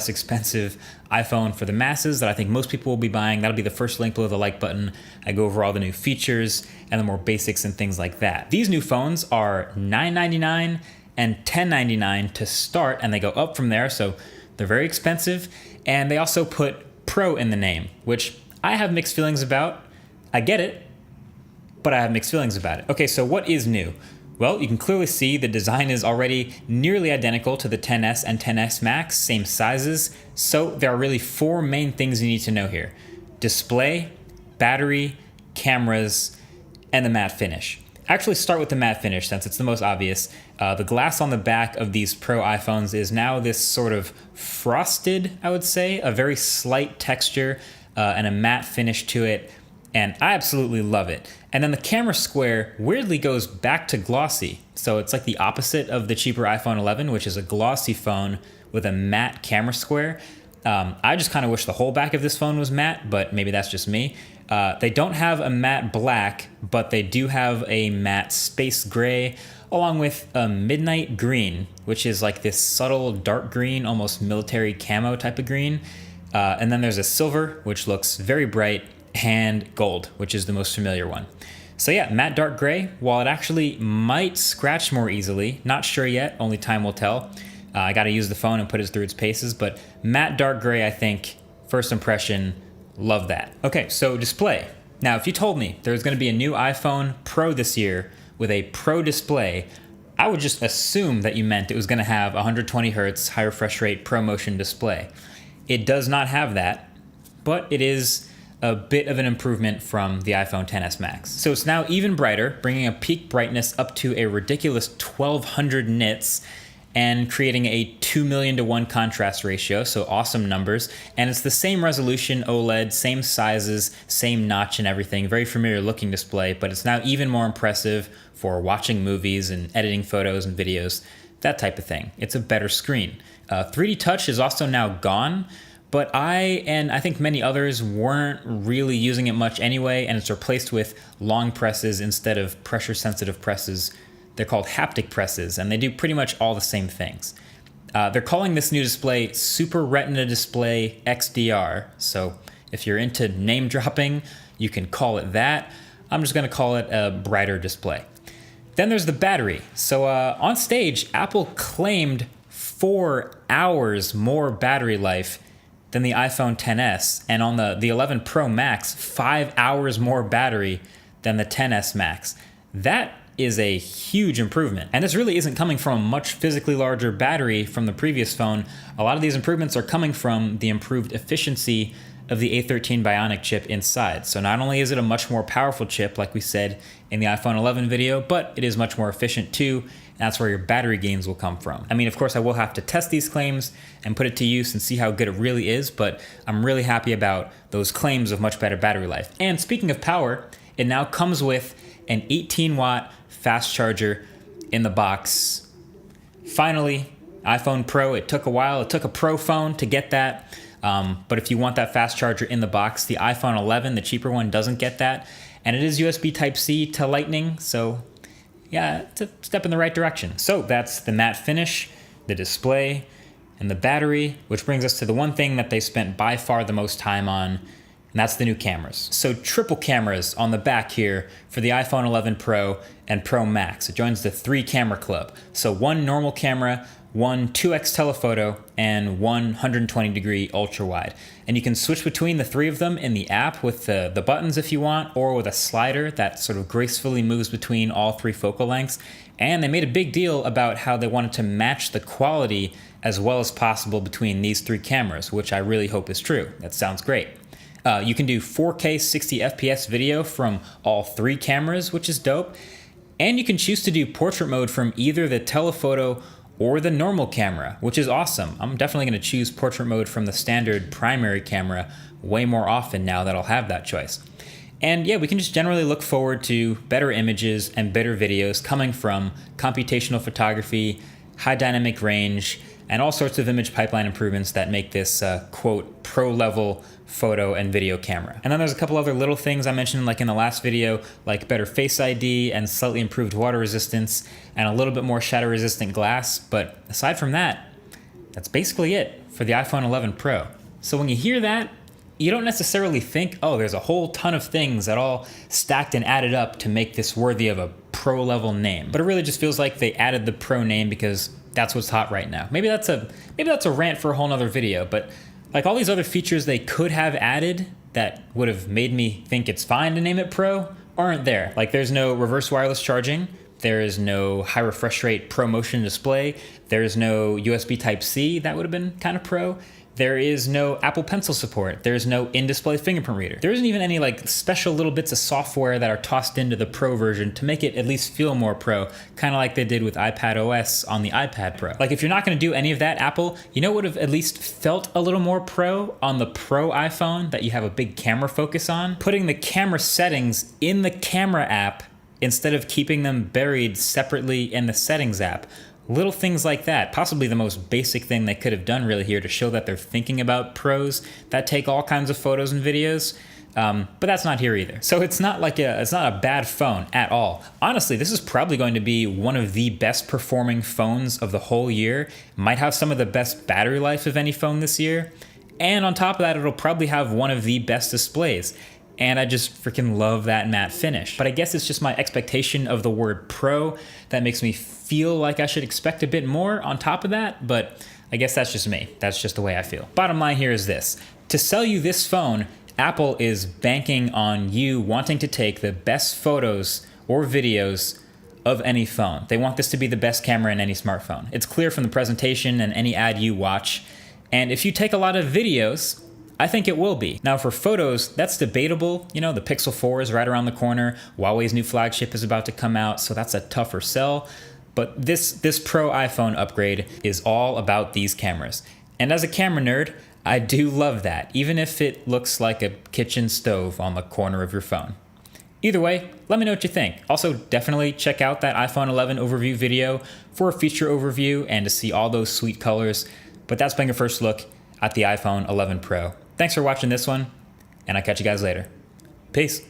less expensive iPhone for the masses that I think most people will be buying. That'll be the first link below the like button. I go over all the new features and the more basics and things like that. These new phones are $999 and $1099 to start, and they go up from there, so they're very expensive. And they also put Pro in the name, which I have mixed feelings about. I get it, but I have mixed feelings about it. Okay, so what is new? Well, you can clearly see the design is already nearly identical to the XS and XS Max, same sizes. So there are really four main things you need to know here: display, battery, cameras, and the matte finish. Actually start with the matte finish since it's the most obvious. The glass on the back of these Pro iPhones is now this sort of frosted, I would say, a very slight texture and a matte finish to it. And I absolutely love it. And then the camera square weirdly goes back to glossy. So it's like the opposite of the cheaper iPhone 11, which is a glossy phone with a matte camera square. I just kind of wish the whole back of this phone was matte, but maybe that's just me. They don't have a matte black, but they do have a matte space gray, along with a midnight green, which is like this subtle dark green, almost military camo type of green. And then there's a silver, which looks very bright, and gold, which is the most familiar one. So yeah, matte dark gray, while it actually might scratch more easily, not sure yet, only time will tell. I gotta use the phone and put it through its paces, but matte dark gray, I think, first impression, love that. Okay, so display. Now, if you told me there's gonna be a new iPhone Pro this year with a Pro display, I would just assume that you meant it was gonna have 120 Hertz high refresh rate ProMotion display. It does not have that, but it is a bit of an improvement from the iPhone XS Max. So it's now even brighter, bringing a peak brightness up to a ridiculous 1200 nits and creating a 2 million to 1 contrast ratio, so awesome numbers. And it's the same resolution OLED, same sizes, same notch and everything, very familiar looking display, but it's now even more impressive for watching movies and editing photos and videos, that type of thing. It's a better screen. 3D Touch is also now gone, but I, and I think many others, weren't really using it much anyway, and it's replaced with long presses instead of pressure-sensitive presses. They're called haptic presses, and they do pretty much all the same things. They're calling this new display Super Retina Display XDR, so if you're into name dropping, you can call it that. I'm just gonna call it a brighter display. Then there's the battery. So on stage, Apple claimed 4 hours more battery life than the iPhone XS, and on the 11 Pro Max, 5 hours more battery than the XS Max. That is a huge improvement. And this really isn't coming from a much physically larger battery from the previous phone. A lot of these improvements are coming from the improved efficiency of the A13 Bionic chip inside. So not only is it a much more powerful chip, like we said in the iPhone 11 video, but it is much more efficient too. And that's where your battery gains will come from. I mean, of course, I will have to test these claims and put it to use and see how good it really is, but I'm really happy about those claims of much better battery life. And speaking of power, it now comes with an 18-watt fast charger in the box. Finally, iPhone Pro. It took a while. It took a Pro phone to get that. But if you want that fast charger in the box, the iPhone 11, the cheaper one, doesn't get that. And it is USB Type-C to Lightning, so yeah, it's a step in the right direction. So that's the matte finish, the display, and the battery, which brings us to the one thing that they spent by far the most time on, and that's the new cameras. So triple cameras on the back here for the iPhone 11 Pro and Pro Max. It joins the 3 camera club. So one normal camera, one 2x telephoto, and one 120-degree ultra wide. And you can switch between the 3 of them in the app with the buttons if you want, or with a slider that sort of gracefully moves between all 3 focal lengths. And they made a big deal about how they wanted to match the quality as well as possible between these 3 cameras, which I really hope is true. That sounds great. You can do 4K 60 FPS video from all 3 cameras, which is dope. And you can choose to do portrait mode from either the telephoto or the normal camera, which is awesome. I'm definitely gonna choose portrait mode from the standard primary camera way more often now that I'll have that choice. And yeah, we can just generally look forward to better images and better videos coming from computational photography, high dynamic range, and all sorts of image pipeline improvements that make this, quote, pro-level photo and video camera. And then there's a couple other little things I mentioned like in the last video, like better Face ID and slightly improved water resistance and a little bit more shatter resistant glass. But aside from that, that's basically it. for the iPhone 11 Pro. So when you hear that, you don't necessarily think, oh, there's a whole ton of things that all stacked and added up to make this worthy of a Pro level name. But it really just feels like they added the Pro name because that's what's hot right now. Maybe that's a rant for a whole nother video, but like all these other features they could have added that would have made me think it's fine to name it Pro aren't there. Like there's no reverse wireless charging. There is no high refresh rate Pro Motion display. There is no USB Type-C. That would have been kind of Pro. There is no Apple Pencil support. There's no in-display fingerprint reader. There isn't even any like special little bits of software that are tossed into the Pro version to make it at least feel more Pro, kind of like they did with iPad OS on the iPad Pro. Like if you're not going to do any of that, Apple, you know what would have at least felt a little more Pro on the Pro iPhone that you have a big camera focus on? Putting the camera settings in the camera app instead of keeping them buried separately in the settings app. Little things like that, possibly the most basic thing they could have done really here to show that they're thinking about pros that take all kinds of photos and videos. But that's not here either. So it's not a bad phone at all. Honestly, this is probably going to be one of the best performing phones of the whole year. Might have some of the best battery life of any phone this year. And on top of that, it'll probably have one of the best displays. And I just freaking love that matte finish. But I guess it's just my expectation of the word Pro that makes me feel like I should expect a bit more on top of that, but I guess that's just me. That's just the way I feel. Bottom line here is this. To sell you this phone, Apple is banking on you wanting to take the best photos or videos of any phone. They want this to be the best camera in any smartphone. It's clear from the presentation and any ad you watch. And if you take a lot of videos, I think it will be. Now for photos, that's debatable. You know, the Pixel 4 is right around the corner. Huawei's new flagship is about to come out, so that's a tougher sell. But this Pro iPhone upgrade is all about these cameras. And as a camera nerd, I do love that, even if it looks like a kitchen stove on the corner of your phone. Either way, let me know what you think. Also, definitely check out that iPhone 11 overview video for a feature overview and to see all those sweet colors. But that's been your first look at the iPhone 11 Pro. Thanks for watching this one, and I'll catch you guys later. Peace.